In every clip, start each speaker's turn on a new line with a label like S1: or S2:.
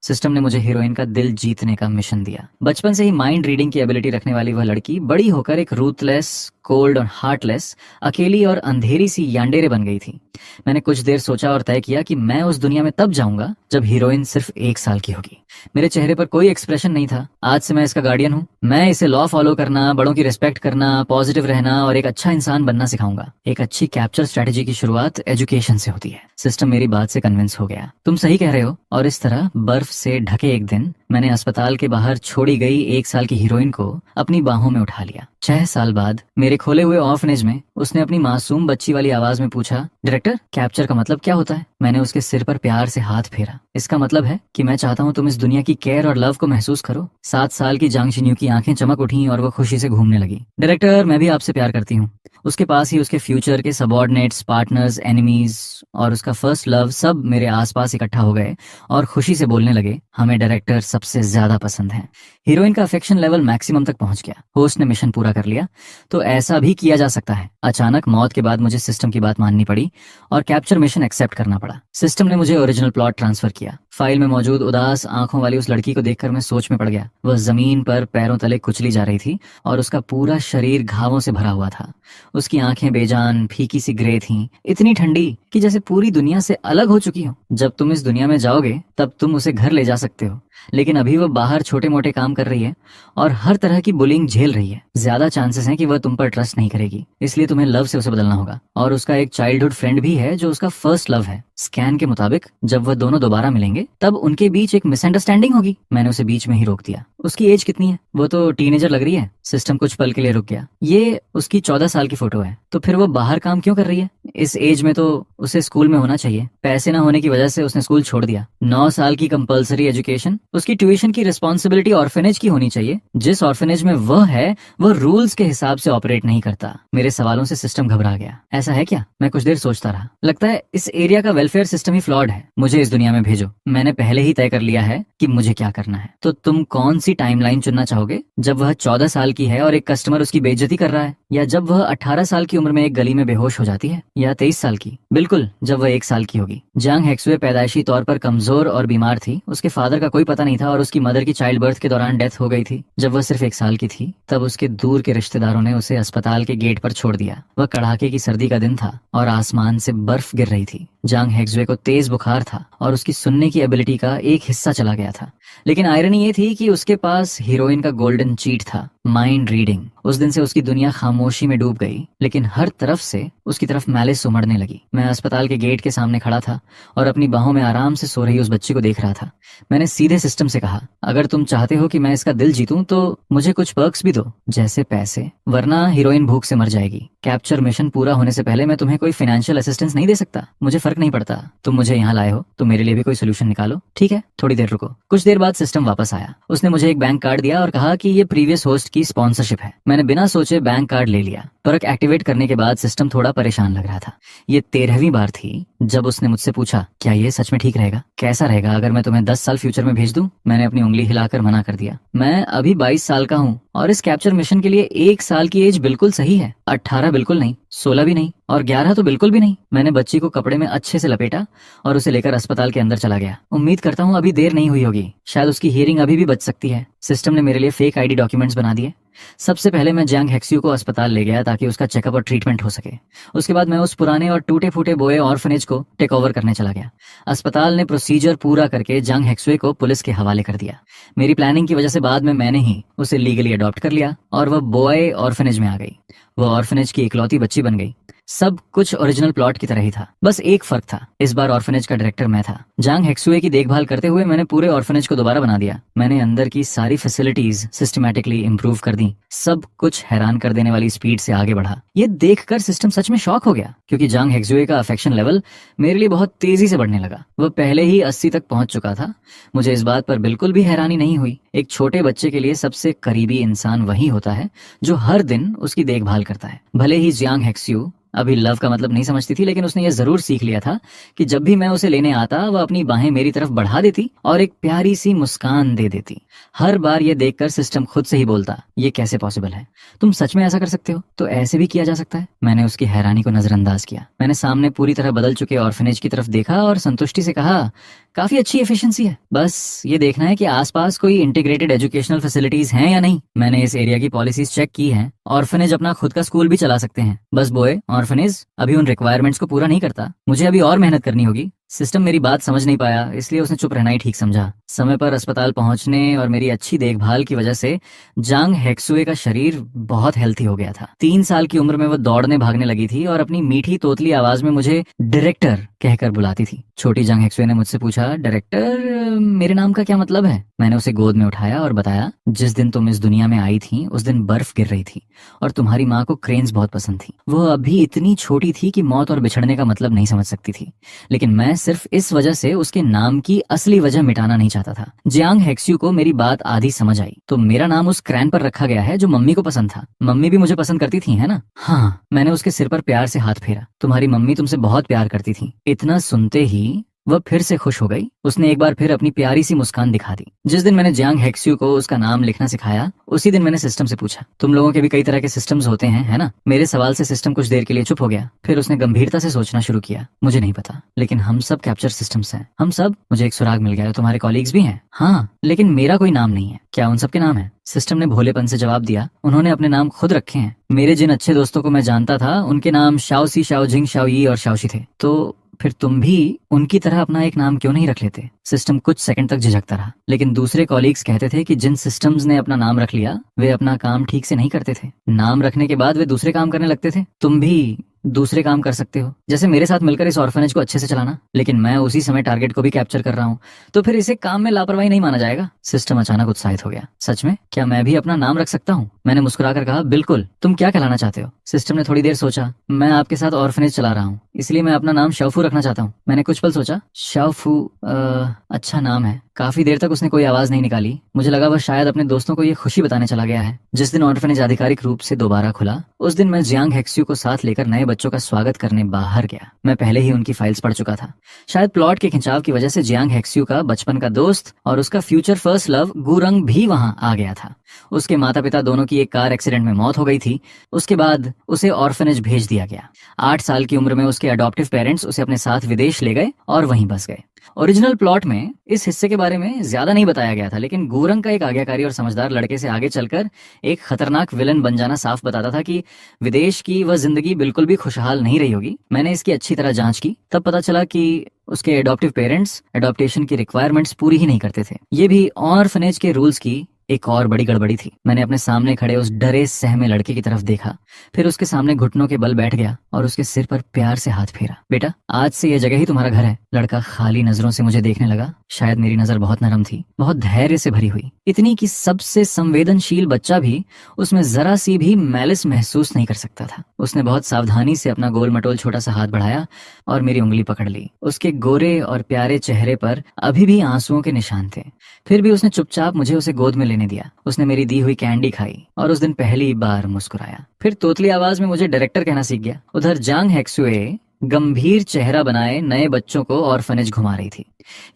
S1: System ने मुझे heroine का दिल जीतने का मिशन दिया। बचपन से ही माइंड रीडिंग की एबिलिटी रखने वाली वह लड़की बड़ी होकर एक रूथलेस, कोल्ड और हार्टलेस, अकेली और अंधेरी सी यान्डेरे बन गई थी। मैंने कुछ देर सोचा और तय किया कि मैं उस दुनिया में तब जाऊंगा जब हीरोइन सिर्फ 1 साल की होगी। मेरे चेहरे पर कोई एक्सप्रेशन नहीं था। आज से मैं इसका गार्डियन हूँ। मैं इसे लॉ फॉलो करना, बड़ों की रिस्पेक्ट करना, पॉजिटिव रहना और एक अच्छा इंसान बनना सिखाऊंगा। एक अच्छी कैप्चर स्ट्रेटेजी की शुरुआत एजुकेशन से होती है। सिस्टम मेरी बात से कन्विंस हो गया। तुम सही कह रहे हो। और इस तरह बर्फ से ढके एक दिन मैंने अस्पताल के बाहर छोड़ी गई 1 साल की हीरोइन को अपनी बाहों में उठा लिया। 6 साल बाद मेरे खोले हुए ऑर्फनेज में उसने अपनी मासूम बच्ची वाली आवाज में पूछा, डायरेक्टर, कैप्चर का मतलब क्या होता है? मैंने उसके सिर पर प्यार से हाथ फेरा। इसका मतलब है कि मैं चाहता हूँ तुम इस दुनिया की केयर और लव को महसूस करो। 7 साल की जांग शिन्यू की आंखें चमक उठी और वो खुशी से घूमने लगी। डायरेक्टर, मैं भी आपसे प्यार करती हूँ। उसके पास ही उसके फ्यूचर के सबऑर्डिनेट्स, पार्टनर्स, एनिमीज और उसका फर्स्ट लव सब मेरे आसपास इकट्ठा हो गए और खुशी से बोलने लगे, हमें डायरेक्टर सबसे ज्यादा पसंद है। हीरोइन का अफेक्शन लेवल मैक्सिमम तक पहुंच गया। होस्ट ने मिशन पूरा कर लिया। तो ऐसा भी किया जा सकता है। अचानक मौत के बाद मुझे सिस्टम की बात माननी पड़ी और कैप्चर मिशन एक्सेप्ट करना पड़ा। सिस्टम ने मुझे ओरिजिनल प्लॉट ट्रांसफर किया। फाइल में मौजूद उदास आंखों वाली उस लड़की को देखकर मैं सोच में पड़ गया। वह जमीन पर पैरों तले कुचली जा रही थी और उसका पूरा शरीर घावों से भरा हुआ था। उसकी आंखें बेजान, फीकी सी ग्रे थीं, इतनी ठंडी कि जैसे पूरी दुनिया से अलग हो चुकी हो। जब तुम इस दुनिया में जाओगे तब तुम उसे घर ले जा सकते हो, लेकिन अभी वह बाहर छोटे मोटे काम कर रही है और हर तरह की बुलिंग झेल रही है। ज्यादा चांसेस हैं कि वह तुम पर ट्रस्ट नहीं करेगी, इसलिए तुम्हें लव से उसे बदलना होगा। और उसका एक चाइल्डहुड फ्रेंड भी है जो उसका फर्स्ट लव है। स्कैन के मुताबिक जब वह दोनों दोबारा मिलेंगे तब उनके बीच एक मिसअंडरस्टैंडिंग होगी। मैंने उसे बीच में ही रोक दिया। उसकी एज कितनी है? वो तो टीनेजर लग रही है। सिस्टम कुछ पल के लिए रुक गया। ये उसकी 14 साल की फोटो है। तो फिर वो बाहर काम क्यों कर रही है? इस एज में तो उसे स्कूल में होना चाहिए। पैसे ना होने की वजह से उसने स्कूल छोड़ दिया। 9 साल की कंपलसरी एजुकेशन, उसकी ट्यूशन की रिस्पॉन्सिबिलिटी ऑर्फेनेज की होनी चाहिए। जिस ऑर्फेनेज में वह है वो रूल्स के हिसाब से ऑपरेट नहीं करता। मेरे सवालों से सिस्टम घबरा गया। ऐसा है क्या? मैं कुछ देर सोचता रहा। लगता है इस एरिया का वेलफेयर सिस्टम ही फ्लॉड है। मुझे इस दुनिया में भेजो। मैंने पहले ही तय कर लिया है कि मुझे क्या करना है। तो तुम कौन सी टाइमलाइन चुनना चाहोगे? जब वह 14 साल की है और एक कस्टमर उसकी बेइज्जती कर रहा है, या जब वह 18 साल की उम्र में एक गली में बेहोश हो जाती है, या 23 साल की? बिल्कुल, जब वह 1 साल की होगी। जांग हेक्सुए पैदाइशी तौर पर कमजोर और बीमार थी। उसके फादर का कोई पता नहीं था और उसकी मदर की चाइल्ड बर्थ के दौरान डेथ हो गई थी। जब वह सिर्फ 1 साल की थी तब उसके दूर के रिश्तेदारों ने उसे अस्पताल के गेट पर छोड़ दिया। वह कड़ाके की सर्दी का दिन था और आसमान से बर्फ गिर रही थी। जांग हेक्सुए को तेज बुखार था और उसकी सुनने की एबिलिटी का एक हिस्सा चला गया था। लेकिन आयरनी ये थी कि उसके पास हीरोइन का गोल्डन चीट था, माइंड रीडिंग। उस दिन से उसकी दुनिया खामोशी में डूब गई, लेकिन हर तरफ से उसकी तरफ मैलिस उमड़ने लगी। मैं अस्पताल के गेट के सामने खड़ा था और अपनी बाहों में आराम से सो रही उस बच्ची को देख रहा था। मैंने सीधे सिस्टम से कहा, अगर तुम चाहते हो कि मैं इसका दिल जीतूं तो मुझे कुछ पर्क्स भी दो, जैसे पैसे, वरना हीरोइन भूख से मर जाएगी। कैप्चर मिशन पूरा होने से पहले मैं तुम्हें कोई फाइनेंशियल असिस्टेंस नहीं दे सकता। मुझे फर्क नहीं पड़ता। तुम मुझे यहाँ लाए हो तो मेरे लिए भी कोई सोल्यूशन निकालो। ठीक है, थोड़ी देर रुको। कुछ देर बाद सिस्टम वापस आया। उसने मुझे एक बैंक कार्ड दिया और कहा कि ये प्रीवियस होस्ट की स्पॉन्सरशिप है। मैंने बिना सोचे बैंक कार्ड ले लिया। पर्क एक्टिवेट करने के बाद सिस्टम थोड़ा परेशान लग रहा था। ये 13वीं बार थी जब उसने मुझसे पूछा, क्या ये सच में ठीक रहेगा? कैसा रहेगा अगर मैं तुम्हें 10 साल फ्यूचर में भेज दूं? मैंने अपनी उंगली हिलाकर मना कर दिया। मैं अभी 22 साल का हूँ और इस कैप्चर मिशन के लिए 1 साल की एज बिल्कुल सही है। 18 बिल्कुल नहीं, 16 भी नहीं और 11 तो बिल्कुल भी नहीं। मैंने बच्ची को कपड़े में अच्छे से लपेटा और उसे लेकर अस्पताल के अंदर चला गया। उम्मीद करता हूँ अभी देर नहीं हुई होगी। शायद उसकी हियरिंग अभी भी बच सकती है। सिस्टम ने मेरे लिए फेक आईडी डॉक्यूमेंट्स बना दिए। सबसे पहले मैं जांग हेक्सुए को अस्पताल ले गया ताकि उसका चेकअप और ट्रीटमेंट हो सके। उसके बाद मैं उस पुराने और टूटे फूटे बोए ऑर्फनेज को टेक ओवर करने चला गया। अस्पताल ने प्रोसीजर पूरा करके जांग हेक्सुए को पुलिस के हवाले कर दिया। मेरी प्लानिंग की वजह से बाद में मैंने ही उसे लीगली अडॉप्ट कर लिया और वह बॉय ऑर्फनेज में आ गई। वह ऑर्फनेज की इकलौती बच्ची बन गई। सब कुछ ओरिजिनल प्लॉट की तरह ही था, बस एक फर्क था, इस बार ऑर्फनेज का डायरेक्टर मैं था। जांग हेक्सुए की देखभाल करते हुए मैंने पूरे ऑर्फनेज को दोबारा बना दिया। मैंने अंदर की सारी फैसिलिटीज सिस्टमैटिकली इंप्रूव कर दी। सब कुछ हैरान कर देने वाली स्पीड से आगे बढ़ा। ये देखकर सिस्टम सच में शॉक हो गया, क्योंकि जांग हेक्सुए का अफेक्शन लेवल मेरे लिए बहुत तेजी से बढ़ने लगा। वह पहले ही 80 तक पहुंच चुका था। मुझे इस बात पर बिल्कुल भी हैरानी नहीं हुई। एक छोटे बच्चे के लिए सबसे करीबी इंसान वही होता है जो हर दिन उसकी देखभाल करता है। भले ही जांग हेक्सुए अभी लव का मतलब नहीं समझती थी, लेकिन उसने ये जरूर सीख लिया था कि जब भी मैं उसे लेने आता वह अपनी बाहें मेरी तरफ बढ़ा देती और एक प्यारी सी मुस्कान दे देती। हर बार ये देखकर सिस्टम खुद से ही बोलता, ये कैसे पॉसिबल है, तुम सच में ऐसा कर सकते हो, तो ऐसे भी किया जा सकता है। मैंने उसकी हैरानी को नजरअंदाज किया। मैंने सामने पूरी तरह बदल चुके ऑर्फनेज की तरफ देखा और संतुष्टि से कहा, काफी अच्छी एफिशिएंसी है, बस ये देखना है कि आसपास कोई इंटीग्रेटेड एजुकेशनल फैसिलिटीज हैं या नहीं। मैंने इस एरिया की पॉलिसीज चेक की हैं। ऑर्फनेज अपना खुद का स्कूल भी चला सकते हैं, बस बोए ऑर्फनेज अभी उन रिक्वायरमेंट्स को पूरा नहीं करता, मुझे अभी और मेहनत करनी होगी। सिस्टम मेरी बात समझ नहीं पाया, इसलिए उसने चुप रहना ही ठीक समझा। समय पर अस्पताल पहुंचने और मेरी अच्छी देखभाल की वजह से जांग हेक्सुए का शरीर बहुत हेल्थी हो गया था। 3 साल की उम्र में वो दौड़ने भागने लगी थी और अपनी मीठी तोतली आवाज में मुझे डायरेक्टर कहकर बुलाती थी। छोटी जांग हेक्सुए ने मुझसे पूछा, डायरेक्टर मेरे नाम का क्या मतलब है? मैंने उसे गोद में उठाया और बताया, जिस दिन तुम इस दुनिया में आई थी उस दिन बर्फ गिर रही थी और तुम्हारी माँ को क्रेन्स बहुत पसंद थी। वो अभी इतनी छोटी थी कि मौत और बिछड़ने का मतलब नहीं समझ सकती थी, लेकिन मैं सिर्फ इस वजह से उसके नाम की असली वजह मिटाना नहीं चाहता था। जियांग हेक्स्यू को मेरी बात आधी समझ आई। तो मेरा नाम उस क्रैन पर रखा गया है जो मम्मी को पसंद था। मम्मी भी मुझे पसंद करती थी, है ना? हाँ। मैंने उसके सिर पर प्यार से हाथ फेरा। तुम्हारी मम्मी तुमसे बहुत प्यार करती थी। इतना सुनते ही वह फिर से खुश हो गई। उसने एक बार फिर अपनी प्यारी सी मुस्कान दिखा दी। जिस दिन मैंने जियांग हेक्स्यू को उसका नाम लिखना सिखाया, उसी दिन मैंने सिस्टम से पूछा, तुम लोगों के भी कई तरह के सिस्टम्स होते हैं, है ना? मेरे सवाल से सिस्टम कुछ देर के लिए चुप हो गया। फिर उसने गंभीरता से सोचना शुरू किया। मुझे नहीं पता, लेकिन हम सब कैप्चर सिस्टम्स हैं। हम सब। मुझे एक सुराग मिल गया। तुम्हारे कॉलीग्स भी हैं? हाँ, लेकिन मेरा कोई नाम नहीं है। क्या उन सबके नाम है? सिस्टम ने भोलेपन से जवाब दिया, उन्होंने अपने नाम खुद रखे हैं। मेरे जिन अच्छे दोस्तों को मैं जानता था, उनके नाम शाओसी, शाओजिंग, शाओयी और शाओशी थे। तो फिर तुम भी उनकी तरह अपना एक नाम क्यों नहीं रख लेते? सिस्टम कुछ सेकंड तक झिझकता रहा, लेकिन दूसरे कॉलीग्स कहते थे कि जिन सिस्टम्स ने अपना नाम रख लिया वे अपना काम ठीक से नहीं करते थे। नाम रखने के बाद वे दूसरे काम करने लगते थे। तुम भी दूसरे काम कर सकते हो, जैसे मेरे साथ मिलकर इस ऑर्फनेज को अच्छे से चलाना, लेकिन मैं उसी समय टारगेट को भी कैप्चर कर रहा हूँ। तो फिर इसे काम में लापरवाही नहीं माना जाएगा? सिस्टम अचानक उत्साहित हो गया। सच में? क्या मैं भी अपना नाम रख सकता हूँ? मैंने मुस्कुराकर कहा, बिल्कुल। तुम क्या कहलाना चाहते हो? सिस्टम ने थोड़ी देर सोचा। मैं आपके साथ ऑर्फनेज चला रहा हूँ, इसलिए मैं अपना नाम शाओफू रखना चाहता हूँ। मैंने कुछ पल सोचा। शाओफू अच्छा नाम है। काफी देर तक उसने कोई आवाज नहीं निकाली। मुझे लगा वह शायद अपने दोस्तों को ये खुशी बताने चला गया है। जिस दिन ऑर्फनेज आधिकारिक रूप से दोबारा खुला, उस दिन मैं जियांग हेक्स्यू को साथ लेकर नए बच्चों का स्वागत करने बाहर गया। मैं पहले ही उनकी फाइल्स पढ़ चुका था। शायद प्लॉट के खिंचाव की वजह से जियांग हेक्स्यू का बचपन का दोस्त और उसका फ्यूचर फर्स्ट लव गुरंग भी वहां आ गया था। उसके माता पिता दोनों की एक कार एक्सीडेंट में मौत हो गई थी। उसके बाद उसे ऑर्फनेज भेज दिया गया। 8 साल की उम्र में उसके अडॉप्टिव पेरेंट्स उसे अपने साथ विदेश ले गए और वहीं बस गए। ओरिजिनल प्लॉट में इस हिस्से के बारे में ज्यादा नहीं बताया गया था, लेकिन गुरंग का एक आज्ञाकारी और समझदार लड़के से आगे चलकर एक खतरनाक विलन बन जाना साफ बताता था कि विदेश की वह जिंदगी बिल्कुल भी खुशहाल नहीं रही होगी। मैंने इसकी अच्छी तरह जांच की, तब पता चला कि उसके एडॉप्टिव पेरेंट्स एडॉप्टेशन की रिक्वायरमेंट्स पूरी ही नहीं करते थे। ये भी ऑर्फनेज के रूल्स की एक और बड़ी गड़बड़ी थी। मैंने अपने सामने खड़े उस डरे सहमे लड़के की तरफ देखा, फिर उसके सामने घुटनों के बल बैठ गया और उसके सिर पर प्यार से हाथ फेरा। बेटा, आज से यह जगह ही तुम्हारा घर है। लड़का खाली नजरों से मुझे देखने लगा। शायद मेरी नजर बहुत नरम थी, बहुत धैर्य से भरी हुई, इतनी कि सबसे संवेदनशील बच्चा भी उसमें जरा सी भी मैलिस महसूस नहीं कर सकता था। उसने बहुत सावधानी से अपना गोल मटोल छोटा सा हाथ बढ़ाया और मेरी उंगली पकड़ ली। उसके गोरे और प्यारे चेहरे पर अभी भी आंसुओं के निशान थे। फिर भी उसने चुपचाप मुझे उसे गोद में लेने दिया। उसने मेरी दी हुई कैंडी खाई और उस दिन पहली बार मुस्कुराया। फिर तोतली आवाज में मुझे डायरेक्टर कहना सीख गया। उधर जांग हेक्सुए गंभीर चेहरा बनाए नए बच्चों को ऑर्फनेज घुमा रही थी।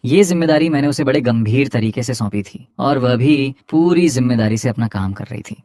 S1: ये जिम्मेदारी मैंने उसे बड़े गंभीर तरीके से सौंपी थी और वह भी पूरी जिम्मेदारी से अपना काम कर रही थी।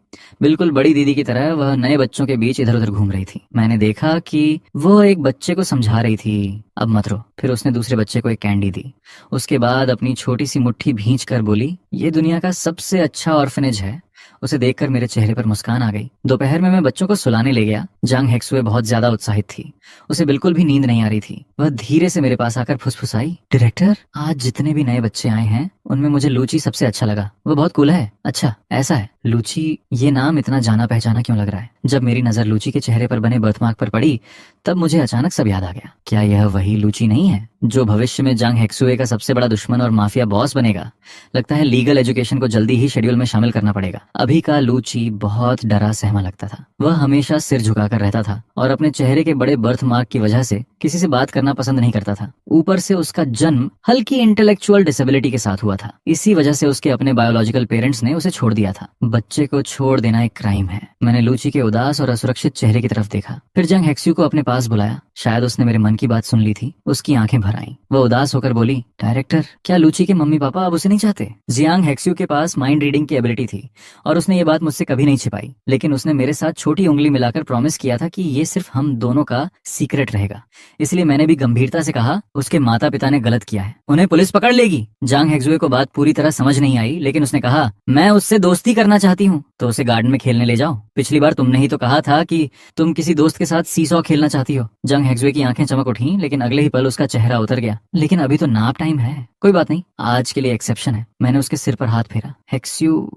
S1: बिल्कुल बड़ी दीदी की तरह वह नए बच्चों के बीच इधर उधर घूम रही थी। मैंने देखा कि वह एक बच्चे को समझा रही थी, अब मत रो। फिर उसने दूसरे बच्चे को एक कैंडी दी। उसके बाद अपनी छोटी सी मुट्ठी भींच कर बोली, ये दुनिया का सबसे अच्छा ऑर्फनेज है। उसे देखकर मेरे चेहरे पर मुस्कान आ गई। दोपहर में मैं बच्चों को सुलाने ले गया। जांग हेक्सुए बहुत ज्यादा उत्साहित थी। उसे बिल्कुल भी नींद नहीं आ रही थी। वह धीरे से मेरे पास आकर फुसफुसाई, डायरेक्टर, आज जितने भी नए बच्चे आए हैं उनमें मुझे लूची सबसे अच्छा लगा। वो बहुत कूल है। अच्छा, ऐसा है? लूची, ये नाम इतना जाना पहचाना क्यों लग रहा है? जब मेरी नजर लूची के चेहरे पर बने बर्थमार्क पर पड़ी, तब मुझे अचानक सब याद आ गया। क्या यह वही लूची नहीं है जो भविष्य में जांग हेक्सुए का सबसे बड़ा दुश्मन और माफिया बॉस बनेगा? लगता है लीगल एजुकेशन को जल्दी ही शेड्यूल में शामिल करना पड़ेगा। अभी का लूची बहुत डरा सहमा लगता था। वह हमेशा सिर झुकाकर रहता था और अपने चेहरे के बड़े बर्थ मार्क की वजह से किसी से बात करना पसंद नहीं करता था। ऊपर से उसका जन्म हल्की इंटेलेक्चुअल डिसेबिलिटी के साथ हुआ था। इसी वजह से उसके अपने बायोलॉजिकल पेरेंट्स ने उसे छोड़ दिया था। बच्चे को छोड़ देना एक क्राइम है। मैंने लूची के उदास और असुरक्षित चेहरे की तरफ देखा, फिर जांग हेक्स्यू को अपने पास बुलाया। शायद उसने मेरे मन की बात सुन ली थी। उसकी आंखें भर आईं। वो उदास होकर बोली, डायरेक्टर, क्या लूची के मम्मी पापा अब उसे नहीं चाहते? जियांग हेक्स्यू के पास माइंड रीडिंग की एबिलिटी थी और उसने ये बात मुझसे कभी नहीं छिपाई, लेकिन उसने मेरे साथ छोटी उंगली मिलाकर प्रॉमिस किया था कि ये सिर्फ हम दोनों का सीक्रेट रहेगा। इसलिए मैंने भी गंभीरता से कहा, उसके माता पिता ने गलत किया है, उन्हें पुलिस पकड़ लेगी। जांग हेक्सुए को बात पूरी तरह समझ नहीं आई, लेकिन उसने कहा, मैं उससे दोस्ती करना चाहती हूँ, तो उसे गार्डन में खेलने ले जाओ। पिछली बार तुमने ही तो कहा था कि तुम किसी दोस्त के साथ सीसॉ खेलना चाहती हो। जंग हेक्सुए की आंखें चमक उठी, लेकिन अगले ही पल उसका चेहरा उतर गया। लेकिन अभी तो नाप टाइम है, कोई बात नहीं, आज के लिए एक्सेप्शन है। मैंने उसके सिर पर हाथ फेरा। हेक्स्यू,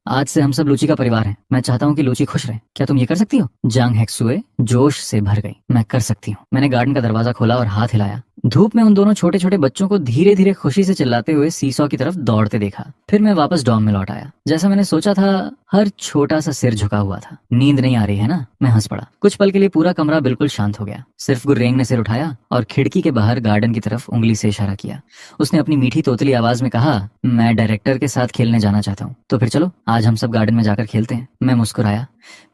S1: आज से हम सब लूची का परिवार हैं। मैं चाहता हूँ कि लूची खुश रहे। क्या तुम ये कर सकती हो? जांग हेक्सुए जोश से भर गई। मैं कर सकती हूँ। मैंने गार्डन का दरवाजा खोला और हाथ हिलाया। धूप में उन दोनों छोटे छोटे बच्चों को धीरे धीरे खुशी से चिल्लाते हुए सीसॉ की तरफ दौड़ते देखा। फिर मैं वापस डॉर्म में लौट आया। जैसा मैंने सोचा था, हर छोटा सा सिर झुका हुआ था। नींद नहीं आ रही है ना? मैं हंस पड़ा। कुछ पल के लिए पूरा कमरा बिल्कुल शांत हो गया। सिर्फ गुर्रेंग ने सिर उठाया और खिड़की के बाहर गार्डन की तरफ उंगली से इशारा किया। उसने अपनी मीठी तोतली आवाज में कहा, मैं डायरेक्टर के साथ खेलने जाना चाहता हूँ, तो फिर चलो आज हम सब गार्डन में जाकर खेलते हैं। मैं मुस्कुराया।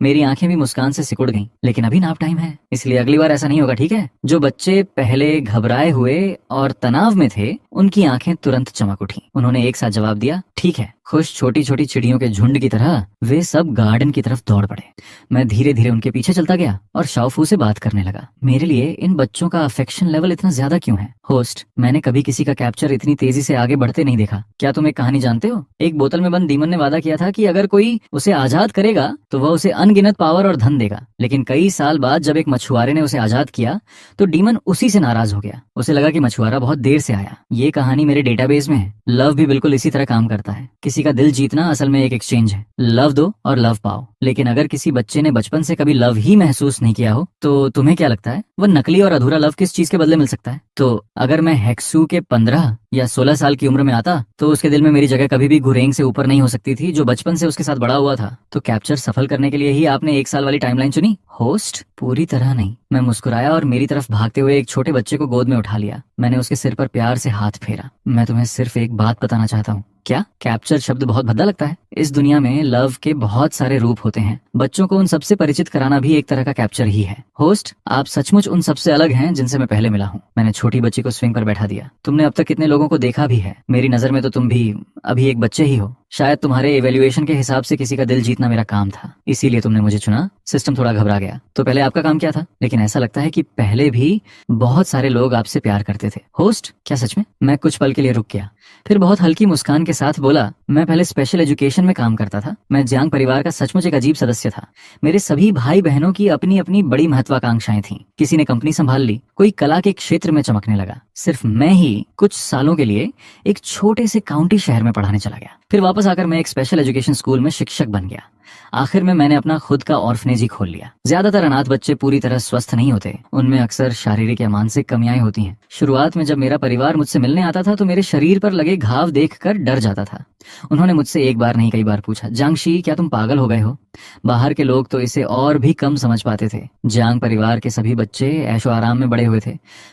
S1: मेरी आंखें भी मुस्कान से सिकुड़ गईं, लेकिन अभी नाप टाइम है, इसलिए अगली बार ऐसा नहीं होगा, ठीक है? जो बच्चे पहले घबराए हुए और तनाव में थे, उनकी आंखें तुरंत चमक उठी। उन्होंने एक साथ जवाब दिया, ठीक है। खुश छोटी छोटी चिड़ियों के झुंड की तरह वे सब गार्डन की तरफ दौड़ पड़े। मैं धीरे धीरे उनके पीछे चलता गया और शाओफू से बात करने लगा। मेरे लिए इन बच्चों का अफेक्शन लेवल इतना ज्यादा क्यों है? होस्ट, मैंने कभी किसी का कैप्चर इतनी तेजी से आगे बढ़ते नहीं देखा। क्या तुम एक कहानी जानते हो? एक बोतल में बंद डीमन ने वादा किया था कि अगर कोई उसे आजाद करेगा तो वह उसे अनगिनत पावर और धन देगा। लेकिन कई साल बाद जब एक मछुआरे ने उसे आजाद किया तो डीमन उसी से नाराज हो गया। उसे लगा कि मछुआरा बहुत देर से आया। ये कहानी मेरे डेटाबेस में है। लव भी बिल्कुल इसी तरह काम करता है। किसी का दिल जीतना असल में एक एक्सचेंज है। लव दो और लव पाओ। लेकिन अगर किसी बच्चे ने बचपन से कभी लव ही महसूस नहीं किया हो, तो तुम्हें क्या लगता है वह नकली और अधूरा लव किस चीज के बदले मिल सकता है? तो अगर मैं हेक्सू के 15 या 16 साल की उम्र में आता तो उसके दिल में मेरी जगह कभी भी गुरेंग से ऊपर नहीं हो सकती थी, जो बचपन से उसके साथ बड़ा हुआ था। तो कैप्चर सफल करने के लिए ही आपने 1 साल वाली टाइमलाइन चुनी? होस्ट, पूरी तरह नहीं। मैं मुस्कुराया और मेरी तरफ भागते हुए एक छोटे बच्चे को गोद में उठा लिया। मैंने उसके सिर पर प्यार से हाथ फेरा। मैं तुम्हें सिर्फ एक बात बताना चाहता हूँ। क्या? कैप्चर शब्द बहुत भद्दा लगता है। इस दुनिया में लव के बहुत सारे रूप होते हैं। बच्चों को उन सबसे परिचित कराना भी एक तरह का कैप्चर ही है। होस्ट, आप सचमुच उन सबसे अलग हैं जिनसे मैं पहले मिला हूँ। मैंने छोटी बच्ची को स्विंग पर बैठा दिया। तुमने अब तक कितने लोगों को देखा भी है? मेरी नजर में तो तुम भी अभी एक बच्चे ही हो। शायद तुम्हारे इवेल्युएशन के हिसाब से किसी का दिल जीतना मेरा काम था, इसीलिए तुमने मुझे चुना। सिस्टम थोड़ा घबरा गया। तो पहले आपका काम क्या था? लेकिन ऐसा लगता है कि पहले भी बहुत सारे लोग आपसे प्यार करते थे। होस्ट, क्या सच में? मैं कुछ पल के लिए रुक गया, फिर बहुत हल्की मुस्कान के साथ बोला, मैं पहले स्पेशल एजुकेशन में काम करता था। मैं जियांग परिवार का सचमुच एक अजीब सदस्य था। मेरे सभी भाई बहनों की अपनी अपनी बड़ी महत्वाकांक्षाएं थीं। किसी ने कंपनी संभाल ली, कोई कला के क्षेत्र में चमकने लगा। सिर्फ मैं ही कुछ सालों के लिए एक छोटे से काउंटी शहर में पढ़ाने चला गया। फिर वापस आकर मैं एक स्पेशल एजुकेशन स्कूल में शिक्षक बन गया। आखिर में मैंने अपना खुद का ऑर्फनेज ही खोल लिया। ज्यादातर अनाथ बच्चे पूरी तरह स्वस्थ नहीं होते। उनमें अक्सर शारीरिक या मानसिक कमियां होती हैं। शुरुआत में जब मेरा परिवार मुझसे मिलने आता था तो मेरे शरीर पर लगे घाव देखकर डर जाता था। उन्होंने मुझसे एक बार नहीं कई बार पूछा, जांगशी, क्या तुम पागल हो गए हो? बाहर के लोग तो इसे और भी कम समझ पाते थे। जियांग परिवार के सभी बच्चे ऐशो आराम में बड़े हुए थे,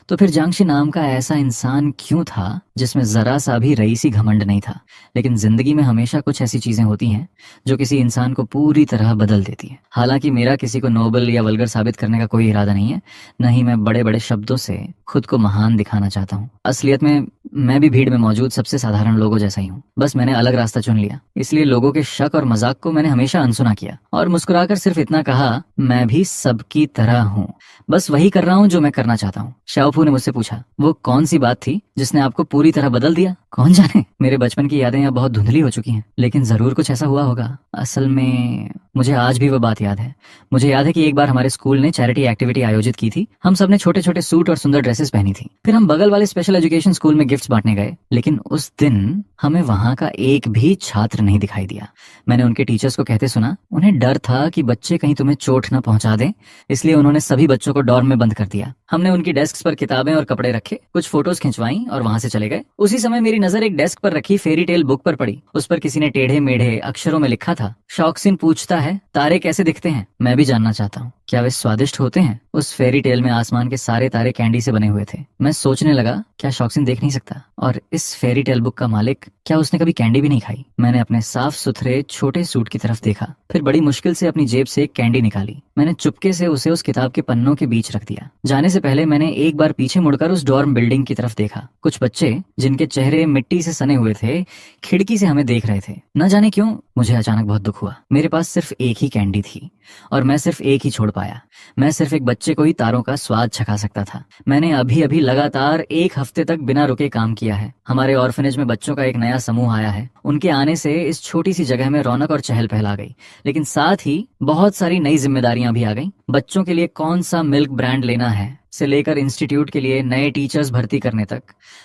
S1: तो फिर जांगशी नाम का ऐसा इंसान क्यों था जिसमें जरा सा भी रईसी घमंड नहीं था? लेकिन जिंदगी में हमेशा कुछ ऐसी चीजें होती हैं जो किसी इंसान को पूरी तरह बदल देती है। हालांकि मेरा किसी को नोबल या वल्गर साबित करने का कोई इरादा नहीं है, न ही मैं बड़े बड़े शब्दों से खुद को महान दिखाना चाहता हूँ। असलियत में मैं भी भीड़ में मौजूद सबसे साधारण लोगों जैसा ही हूँ। बस मैंने अलग रास्ता चुन लिया। इसलिए लोगों के शक और मजाक को मैंने हमेशा अनसुना किया और मुस्कुराकर सिर्फ इतना कहा, मैं भी सबकी तरह हूँ, बस वही कर रहा हूँ जो मैं करना चाहता हूँ। शाओफू ने मुझसे पूछा, वो कौन सी बात थी जिसने आपको पूरी तरह बदल दिया? कौन जाने, मेरे बचपन की यादें अब बहुत धुंधली हो चुकी हैं, लेकिन जरूर कुछ ऐसा हुआ होगा। असल में मुझे आज भी वो बात याद है। मुझे याद है कि एक बार हमारे स्कूल ने चैरिटी एक्टिविटी आयोजित की थी। हम सब ने छोटे छोटे सूट और सुंदर ड्रेसेस पहनी थी। फिर हम बगल वाले स्पेशल एजुकेशन स्कूल में गिफ्ट्स बांटने गए, लेकिन उस दिन हमें वहां का एक भी छात्र नहीं दिखाई दिया। मैंने उनके टीचर्स को कहते सुना, उन्हें डर था कि बच्चे कहीं तुम्हें चोट न पहुंचा दें, इसलिए उन्होंने सभी बच्चों को डॉर्म में बंद कर दिया। हमने उनकी डेस्क पर किताबें और कपड़े रखे, कुछ फोटोज खिंचवाई और वहां से चले गए। उसी समय मेरी नजर एक डेस्क पर रखी फेरी टेल बुक पर पड़ी। उस पर किसी ने टेढ़े मेढ़े अक्षरों में लिखा था, शौकसिन पूछता है, तारे कैसे दिखते हैं? मैं भी जानना चाहता हूँ, क्या वे स्वादिष्ट होते हैं? उस फेरी टेल में आसमान के सारे तारे कैंडी से बने हुए थे। मैं सोचने लगा, क्या शौकसिन देख नहीं सकता? और इस फेरी टेल बुक का मालिक, क्या उसने कभी कैंडी भी नहीं खाई? मैंने अपने साफ सुथरे छोटे सूट की तरफ देखा, फिर बड़ी मुश्किल से अपनी जेब से एक कैंडी निकाली। मैंने चुपके से उसे उस किताब के पन्नों के बीच रख दिया। जाने से पहले मैंने एक बार पीछे मुड़कर उस डॉर्म बिल्डिंग की तरफ देखा। कुछ बच्चे जिनके चेहरे मिट्टी से सने हुए थे खिड़की से हमें देख रहे थे। न जाने क्यों मुझे अचानक बहुत दुख हुआ। मेरे पास सिर्फ एक ही कैंडी थी और मैं सिर्फ एक ही छोड़ पाया। मैं सिर्फ एक बच्चे को ही तारों का स्वाद चखा सकता था। मैंने अभी अभी लगातार 1 हफ्ते तक बिना रुके काम किया है। हमारे ऑर्फनेज में बच्चों का एक नया समूह आया है। उनके आने से इस छोटी सी जगह में रौनक और चहल पहल आ गई, लेकिन साथ ही बहुत सारी नई जिम्मेदारियां भी आ गईं। बच्चों के लिए कौन सा मिल्क ब्रांड लेना है से लेकर इंस्टीट्यूट के लिए नए टीचर्स भर्ती करने तक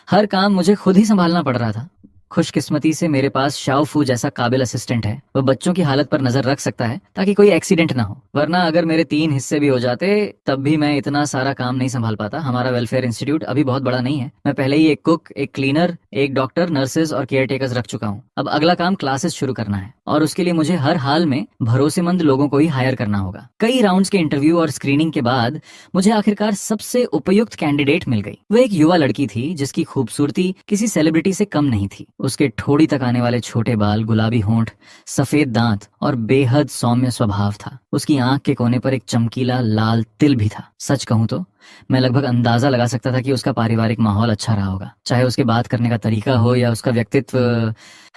S1: हर काम मुझे खुद ही संभालना पड़ रहा था। खुशकिस्मती से मेरे पास शाओफू जैसा काबिल असिस्टेंट है। वह बच्चों की हालत पर नजर रख सकता है ताकि कोई एक्सीडेंट ना हो, वरना अगर मेरे 3 हिस्से भी हो जाते तब भी मैं इतना सारा काम नहीं संभाल पाता। हमारा वेलफेयर इंस्टीट्यूट अभी बहुत बड़ा नहीं है। मैं पहले ही एक कुक, एक क्लीनर, एक डॉक्टर, नर्सेज और केयर टेकर्स रख चुका हूँ। अब अगला काम क्लासेस शुरू करना है और उसके लिए मुझे हर हाल में भरोसेमंद लोगों को ही हायर करना होगा। कई राउंड्स के इंटरव्यू और स्क्रीनिंग के बाद मुझे आखिरकार सबसे उपयुक्त कैंडिडेट मिल गई। वह एक युवा लड़की थी जिसकी खूबसूरती किसी सेलिब्रिटी से कम नहीं थी। उसके ठोड़ी तक आने वाले छोटे बाल, गुलाबी होंठ, सफेद दांत और बेहद सौम्य स्वभाव था। उसकी आंख के कोने पर एक चमकीला लाल तिल भी था। सच कहूं तो मैं लगभग अंदाजा लगा सकता था कि उसका पारिवारिक माहौल अच्छा रहा होगा, चाहे उसके बात करने का तरीका हो या उसका व्यक्तित्व।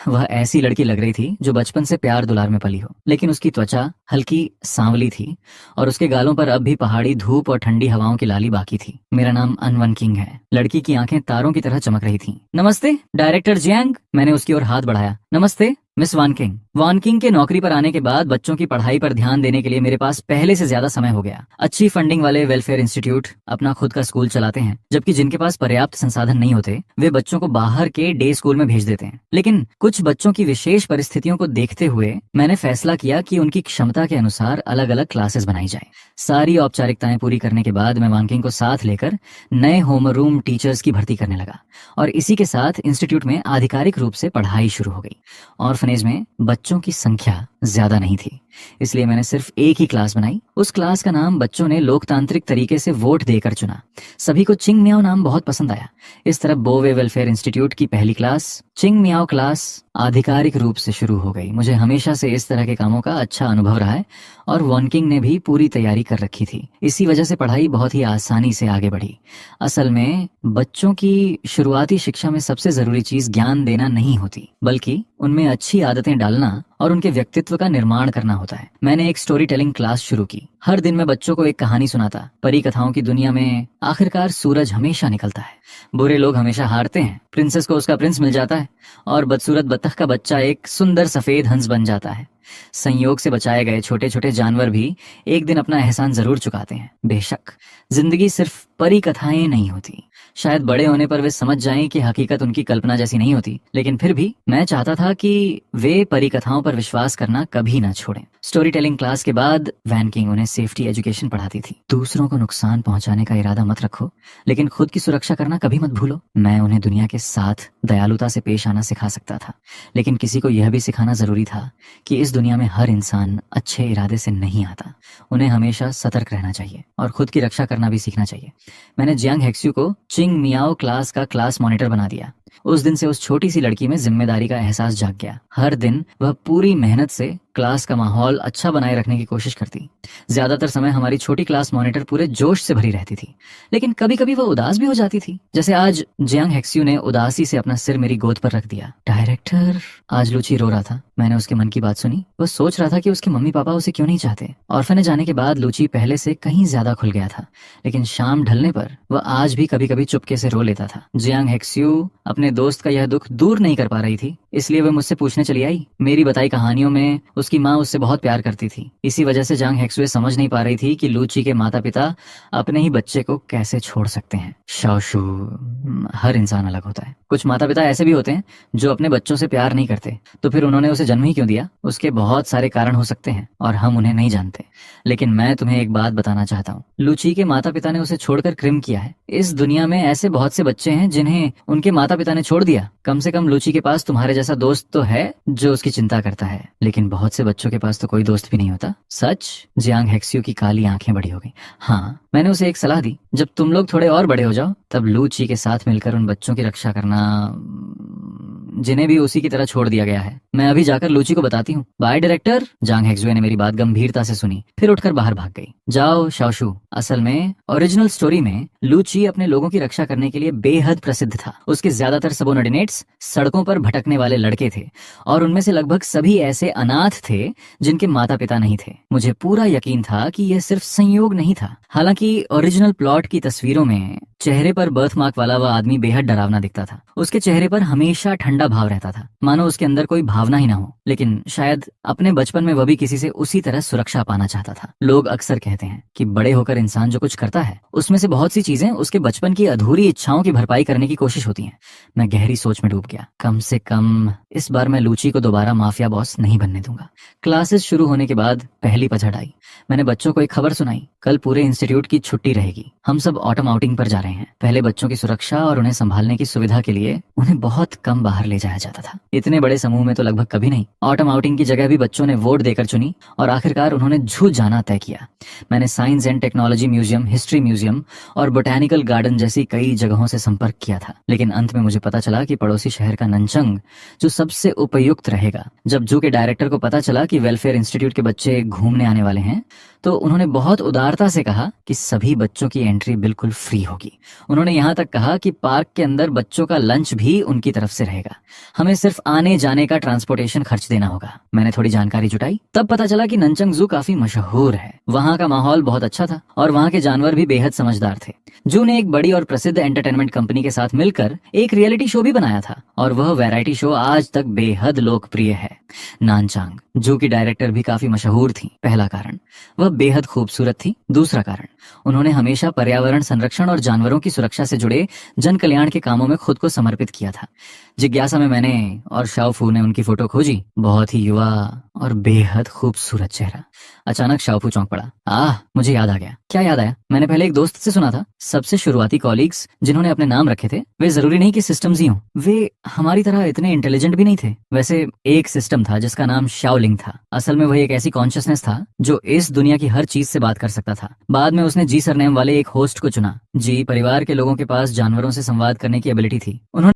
S1: वह ऐसी लड़की लग रही थी जो बचपन से प्यार दुलार में पली हो, लेकिन उसकी त्वचा हल्की सांवली थी और उसके गालों पर अब भी पहाड़ी धूप और ठंडी हवाओं की लाली बाकी थी। मेरा नाम अनवन किंग है। लड़की की आंखें तारों की तरह चमक रही थीं। नमस्ते डायरेक्टर जियांग। मैंने उसकी ओर हाथ बढ़ाया। नमस्ते मिस वानकिंग। वानकिंग के नौकरी पर आने के बाद बच्चों की पढ़ाई पर ध्यान देने के लिए मेरे पास पहले से ज्यादा समय हो गया। अच्छी फंडिंग वाले वेलफेयर इंस्टीट्यूट अपना खुद का स्कूल चलाते हैं, जबकि जिनके पास पर्याप्त संसाधन नहीं होते वे बच्चों को बाहर के डे स्कूल में भेज देते हैं। लेकिन कुछ बच्चों की विशेष परिस्थितियों को देखते हुए मैंने फैसला किया कि उनकी क्षमता के अनुसार अलग अलग क्लासेस बनाई जाए। सारी औपचारिकताएं पूरी करने के बाद मैं वानकिंग को साथ लेकर नए होमरूम टीचर्स की भर्ती करने लगा और इसी के साथ इंस्टीट्यूट में आधिकारिक रूप से पढ़ाई शुरू हो गई। ऑर्फनेज में बच्चों की संख्या ज्यादा नहीं थी, इसलिए मैंने सिर्फ एक ही क्लास बनाई। उस क्लास का नाम बच्चों ने लोकतांत्रिक तरीके से वोट देकर चुना। सभी को चिंग मियाओ नाम बहुत पसंद आया। इस तरह बोवे वेलफेयर इंस्टीट्यूट की पहली क्लास, चिंग मियाओ क्लास, आधिकारिक रूप से शुरू हो गई। मुझे हमेशा से इस तरह के कामों का अच्छा अनुभव रहा है और वॉनकिंग ने भी पूरी तैयारी कर रखी थी। इसी वजह से पढ़ाई बहुत ही आसानी से आगे बढ़ी। असल में बच्चों की शुरुआती शिक्षा में सबसे जरूरी चीज ज्ञान देना नहीं होती, बल्कि उनमें अच्छी आदतें डालना और उनके व्यक्तित्व का निर्माण करना होता है। मैंने एक स्टोरी टेलिंग क्लास शुरू की। हर दिन मैं बच्चों को एक कहानी सुनाता। परी कथाओं की दुनिया में आखिरकार सूरज हमेशा निकलता है, बुरे लोग हमेशा हारते हैं, प्रिंसेस को उसका प्रिंस मिल जाता है और बदसूरत बत्तख का बच्चा एक सुंदर सफेद हंस बन जाता है। संयोग से बचाए गए छोटे छोटे जानवर भी एक दिन अपना एहसान जरूर चुकाते हैं। बेशक जिंदगी सिर्फ परी कथाएं नहीं होती। शायद बड़े होने पर वे समझ जाएं कि हकीकत उनकी कल्पना जैसी नहीं होती, लेकिन फिर भी मैं चाहता था कि वे परी कथाओं पर विश्वास करना कभी ना छोड़ें। स्टोरी टेलिंग क्लास के बाद वैनकिंग उन्हें सेफ्टी एजुकेशन पढ़ाती थी। दूसरों को नुकसान पहुंचाने का इरादा मत रखो, लेकिन खुद की सुरक्षा करना कभी मत भूलो। मैं उन्हें दुनिया के साथ दयालुता से पेश आना सिखा सकता था, लेकिन किसी को यह भी सिखाना जरूरी था कि इस दुनिया में हर इंसान अच्छे इरादे से नहीं आता। उन्हें हमेशा सतर्क रहना चाहिए और खुद की रक्षा करना भी सीखना चाहिए। मैंने जियांग हेक्स्यू को चिंग मियाओ क्लास का क्लास मॉनिटर बना दिया। उस दिन से उस छोटी सी लड़की में जिम्मेदारी का एहसास जाग गया। हर दिन वह पूरी मेहनत से क्लास का माहौल अच्छा बनाए रखने की कोशिश करती। ज्यादातर समय हमारी छोटी क्लास मॉनिटर पूरे जोश से भरी रहती थी, लेकिन कभी कभी वह उदास भी हो जाती थी। जैसे आज जियांग हेक्स्यू ने उदासी से अपना सिर मेरी गोद पर रख दिया। डायरेक्टर, आज लूची रो रहा था। मैंने उसके मन की बात सुनी। वह सोच रहा था कि उसके मम्मी पापा उसे क्यों नहीं चाहते। ऑर्फनेज जाने के बाद लूची पहले से कहीं ज्यादा खुल गया था, लेकिन शाम ढलने पर वह आज भी कभी कभी चुपके से रो लेता था। जियांग हेक्स्यू अपने दोस्त का यह दुख दूर नहीं कर पा रही थी, इसलिए वह मुझसे पूछने चली आई। मेरी बताई कहानियों में उसकी माँ उससे बहुत प्यार करती थी। इसी वजह से जियांग हेक्स्यू समझ नहीं पा रही थी कि लूची के माता पिता अपने ही बच्चे को कैसे छोड़ सकते हैं। शाओशू, हर इंसान अलग होता है। कुछ माता पिता ऐसे भी होते हैं जो अपने बच्चों से प्यार नहीं करते, तो फिर उन्होंने उसे जन्म ही क्यों दिया? उसके बहुत सारे कारण हो सकते हैं और हम उन्हें नहीं जानते। लेकिन मैं तुम्हें एक बात बताना चाहता हूँ, लूची के माता पिता ने उसे छोड़कर क्रिम किया है। इस दुनिया में ऐसे बहुत से बच्चे हैं जिन्हें उनके माता पिता ने छोड़ दिया। कम से कम लूची के पास तुम्हारे जैसा दोस्त तो है जो उसकी चिंता करता है, लेकिन बहुत से बच्चों के पास तो कोई दोस्त भी नहीं होता। सच? जियांग हेक्स्यू की काली आंखें बड़ी हो गई। हाँ, मैंने उसे एक सलाह दी, जब तुम लोग थोड़े और बड़े हो जाओ तब लूची के साथ मिलकर उन बच्चों की रक्षा करना। जिन्हें भी उसी की तरह छोड़ दिया गया है। मैं अभी जाकर लूची को बताती हूँ। By director. जांग हेक्सुए ने मेरी बात गंभीरता से सुनी, फिर उठकर बाहर भाग गई। जाओ शाओशू। असल में ओरिजिनल स्टोरी में लूची अपने लोगों की रक्षा करने के लिए बेहद प्रसिद्ध था। उसके ज्यादातर सबोर्डिनेट्स सड़कों पर भटकने वाले लड़के थे और उनमें से लगभग सभी ऐसे अनाथ थे जिनके माता पिता नहीं थे। मुझे पूरा यकीन था कि यह सिर्फ संयोग नहीं था। हालांकि ओरिजिनल प्लॉट की तस्वीरों में चेहरे पर बर्थ मार्क वाला वह आदमी बेहद डरावना दिखता था। उसके चेहरे पर हमेशा ठंडा भाव रहता था, मानो उसके अंदर कोई भावना ही ना हो। लेकिन शायद अपने बचपन में वह भी किसी से उसी तरह सुरक्षा पाना चाहता था। लोग अक्सर कहते हैं कि बड़े होकर इंसान जो कुछ करता है उसमें से बहुत सी चीजें उसके बचपन की अधूरी इच्छाओं की भरपाई करने की कोशिश होती हैं। मैं गहरी सोच में डूब गया। कम से कम इस बार मैं लूची को दोबारा माफिया बॉस नहीं बनने दूंगा। क्लासेस शुरू होने के बाद पहली पछड़ आई। मैंने बच्चों को एक खबर सुनाई। कल पूरे इंस्टीट्यूट की छुट्टी रहेगी। हम सब ऑटम आउटिंग पर जा रहे हैं। पहले बच्चों की सुरक्षा और उन्हें संभालने की सुविधा के लिए उन्हें बहुत कम बाहर ले जाया जाता था। इतने बड़े समूह में तो लगभग कभी नहीं। ऑटम आउटिंग की जगह भी बच्चों ने वोट देकर चुनी और आखिरकार उन्होंने झू जाना तय किया। मैंने science and technology museum, history museum और बोटैनिकल गार्डन जैसी कई जगहों से संपर्क किया था, लेकिन अंत में मुझे पता चला कि पड़ोसी शहर का ननचंग जो सबसे उपयुक्त रहेगा। जब जू के डायरेक्टर को पता चला कि वेलफेयर इंस्टीट्यूट के बच्चे घूमने आने वाले हैं तो उन्होंने बहुत उदारता से कहा कि सभी बच्चों की एंट्री बिल्कुल फ्री होगी। उन्होंने यहाँ तक कहा कि पार्क के अंदर बच्चों का लंच भी उनकी तरफ से रहेगा। हमें सिर्फ आने जाने का ट्रांसपोर्टेशन खर्च देना होगा। मैंने थोड़ी जानकारी जुटाई, तब पता चला कि ननचंग जू काफी मशहूर है। वहाँ का माहौल बहुत अच्छा था और वहाँ के जानवर भी बेहद समझदार थे। जू ने एक बड़ी और प्रसिद्ध एंटरटेनमेंट कंपनी के साथ मिलकर एक रियलिटी शो भी बनाया था और वह वैरायटी शो आज तक बेहद लोकप्रिय है। नानचांग जू की डायरेक्टर भी काफी मशहूर थी। पहला कारण, वह बेहद खूबसूरत थी। दूसरा कारण, उन्होंने हमेशा पर्यावरण संरक्षण और जानवरों की सुरक्षा से जुड़े जन कल्याण के कामों में खुद को समर्पित किया था। जिज्ञासा में मैंने और शाओफू ने उनकी फोटो खोजी। बहुत ही युवा और बेहद खूबसूरत चेहरा। अचानक शाओफू चौंक पड़ा। मुझे याद आ गया। क्या याद आया? मैंने पहले एक दोस्त से सुना था, सबसे शुरुआती कॉलीग्स जिन्होंने अपने नाम रखे थे वे जरूरी नहीं कि सिस्टम्स ही हों। वे हमारी तरह इतने इंटेलिजेंट भी नहीं थे। वैसे एक सिस्टम था जिसका नाम शाओलिंग था। असल में वह एक ऐसी कॉन्शियसनेस था जो इस दुनिया की हर चीज से बात कर सकता था। बाद में उसने जी सरनेम वाले एक होस्ट को चुना। जी परिवार के लोगों के पास जानवरों से संवाद करने की एबिलिटी थी। उन्होंने